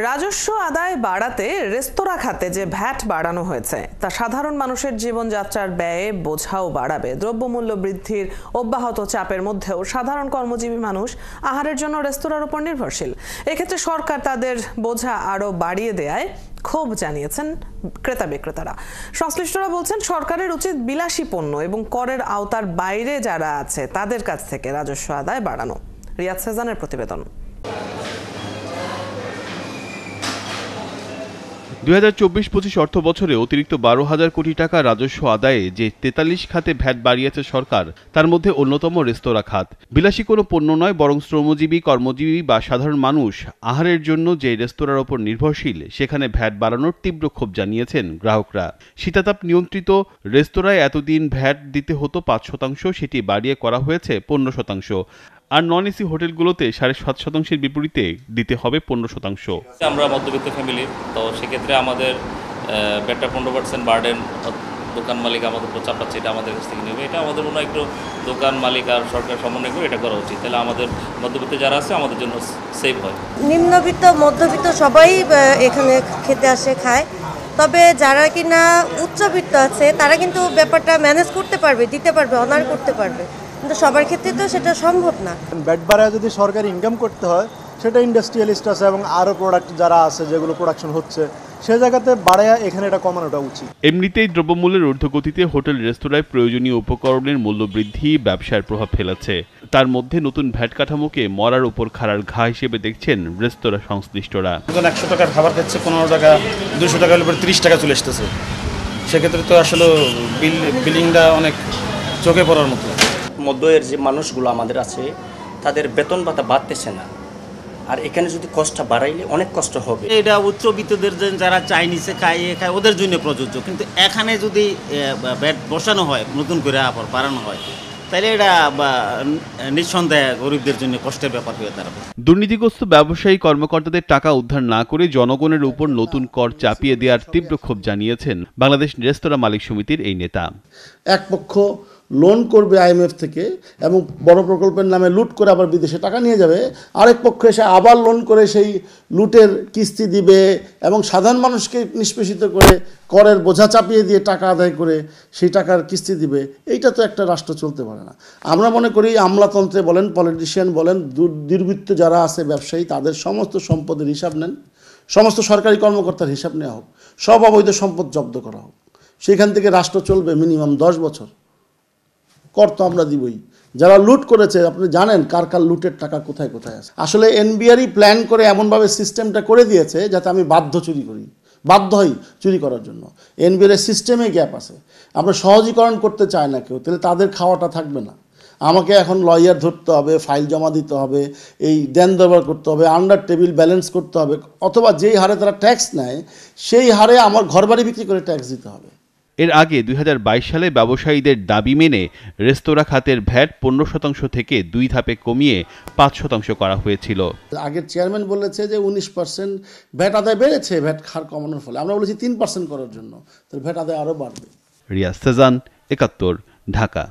রাজস্ব আদায় বাড়াতে রেস্তোরাঁ খাতে যে ভ্যাট বাড়ানো হয়েছে তা সাধারণ মানুষের জীবনযাত্রার ব্যয়ে বোঝাও বাড়াবে। দ্রব্যমূল্য বৃদ্ধির অব্যাহত চাপের মধ্যেও সাধারণ কর্মজীবী মানুষ আহারের জন্য রেস্তোরাঁর উপর নির্ভরশীল। এক্ষেত্রে সরকার তাদের বোঝা আরও বাড়িয়ে দেয়ায় ক্ষোভ জানিয়েছেন ক্রেতা বিক্রেতারা। সংশ্লিষ্টরা বলছেন সরকারের উচিত বিলাসী পণ্য এবং করের আওতার বাইরে যারা আছে তাদের কাছ থেকে রাজস্ব আদায় বাড়ানো। রিয়াদ সেজানের প্রতিবেদন। 2024-25 অর্থ বছরে অতিরিক্ত 12,000 কোটি টাকা রাজস্ব আদায়ে যে 43 খাতে ভ্যাট বাড়িয়েছে সরকার, তার মধ্যে অন্যতম রেস্তোরাঁ খাত। বিলাসী কোনো পণ্য নয়, বরং শ্রমজীবী, কর্মজীবী বা সাধারণ মানুষ আহারের জন্য যে রেস্তোরাঁর ওপর নির্ভরশীল, সেখানে ভ্যাট বাড়ানোর তীব্র ক্ষোভ জানিয়েছেন গ্রাহকরা। শীতাতাপ নিয়ন্ত্রিত রেস্তোরাঁয় এতদিন ভ্যাট দিতে হতো 5%, সেটি বাড়িয়ে করা হয়েছে 15%। আর নন এসি হোটেলগুলোতে 7.5%-এর বিপরীতে দিতে হবে 15%। আমরা মধ্যবিত্ত ফ্যামিলি, তো সেক্ষেত্রে আমাদের ভ্যাটটা 15% বার্ডেন দোকান মালিক আমাদের উপর চাপাচ্ছে, এটা আমাদের কাছ থেকে নেবে। এটা আমাদের মনে হয় একটু দোকান মালিক আর সরকার সমন্বয় করে এটা করা উচিত, তাহলে আমাদের মধ্যবিত্ত যারা আছে আমাদের জন্য সেভ হয়। নিম্নবিত্ত মধ্যবিত্ত সবাই এখানে খেতে আসে, খায়। তবে যারা কিনা উচ্চবিত্ত আছে তারা কিন্তু ব্যাপারটা ম্যানেজ করতে পারবে, দিতে পারবে, অনার করতে পারবে, কিন্তু সবার ক্ষেত্রে তো সেটা সম্ভব না। ভ্যাট বাড়ায় যদি সরকারি ইনকাম করতে হয়, সেটা ইন্ডাস্ট্রিয়ালিস্ট আছে এবং আরও প্রোডাক্ট যারা আছে যেগুলো প্রোডাকশন হচ্ছে, সে জায়গাতে বাড়ায় এখানে এটা কমানোটা উচিত। এমনিতেই দ্রব্যমূল্যের ঊর্ধ্বগতিতে হোটেল রেস্তোরাঁয় প্রয়োজনীয় উপকরণের মূল্য বৃদ্ধি ব্যবসায় প্রভাব ফেলেছে। তার মধ্যে নতুন ভ্যাট কাঠামোকে মরার উপর খাড়ার ঘা হিসেবে দেখছেন রেস্তোরাঁ সংশ্লিষ্টরা। 100 টাকার খাবার খাচ্ছে, 15 টাকা 200 টাকার উপর 30 টাকা চলে আসতেছে। সেক্ষেত্রে তো আসলে বিলিংটা অনেক চোখে পড়ার মতো। মধ্যের যে মানুষগুলো আমাদের আছে তাদের বেতন ভাতা বাড়তেছে না, আর এখানে যদি কষ্ট বাড়াইলে অনেক কষ্ট হবে। এটা উচ্চবিত্তদের যারা চাইনিজে খায় ওদের জন্য প্রযোজ্য, কিন্তু এখানে যদি ভ্যাট বসানো হয়, নতুন করে আবার বাড়ানো হয়, তাহলে এটা নিঃসন্দেহে গরিবদের জন্য কষ্টের ব্যাপার হয়ে দাঁড়াবে। দুর্নীতিগ্রস্ত ব্যবসায়ী কর্মকর্তাদের টাকা উদ্ধার না করে জনগণের উপর নতুন কর চাপিয়ে দেওয়ার তীব্র ক্ষোভ জানিয়েছেন বাংলাদেশ রেস্তোরাঁ মালিক সমিতির এই নেতা। এক পক্ষ লোন করবে IMF থেকে এবং বড় প্রকল্পের নামে লুট করে আবার বিদেশে টাকা নিয়ে যাবে, আরেক পক্ষ এসে আবার লোন করে সেই লুটের কিস্তি দিবে এবং সাধারণ মানুষকে নিষ্পেষিত করে করের বোঝা চাপিয়ে দিয়ে টাকা আদায় করে সেই টাকার কিস্তি দিবে। এইটা তো একটা রাষ্ট্র চলতে পারে না। আমরা মনে করি আমলাতন্ত্রে বলেন, পলিটিশিয়ান বলেন, দুর্বৃত্ত যারা আছে ব্যবসায়ী, তাদের সমস্ত সম্পদের হিসাব নেন, সমস্ত সরকারি কর্মকর্তার হিসাব নেওয়া হোক, সব অবৈধ সম্পদ জব্দ করা হোক। সেখান থেকে রাষ্ট্র চলবে মিনিমাম 10 বছর। কর তো আমরা দিবই। যারা লুট করেছে, আপনি জানেন কার কার লুটের টাকা কোথায় কোথায় আছে। আসলে NBRই প্ল্যান করে এমনভাবে সিস্টেমটা করে দিয়েছে যাতে আমি বাধ্য হই চুরি করার জন্য। NBR সিস্টেমে গ্যাপ আছে। আমরা সহজীকরণ করতে চাই না কেউ, তাহলে তাদের খাওয়াটা থাকবে না। আমাকে এখন লয়ার ধরতে হবে, ফাইল জমা দিতে হবে, এই দেন দরবার করতে হবে, আন্ডার টেবিল ব্যালেন্স করতে হবে, অথবা যেই হারে তারা ট্যাক্স নেয় সেই হারে আমার ঘরবাড়ি বিক্রি করে ট্যাক্স দিতে হবে। এর আগে 2022 সালে ব্যবসায়ীদের দাবি মেনে রেস্তোরাঁ খাতের ভ্যাট 15% থেকে 2 ধাপে কমিয়ে 5% করা হয়েছিল। আগের চেয়ারম্যান বলেছে যে 19% ভ্যাট আদায় বেড়েছে ভ্যাট হার কমানোর ফলে। আমরা বলেছি 3% করার জন্য, তাহলে ভ্যাট আদায় আরও বাড়বে। রিয়াজ সেজান, 71, ঢাকা।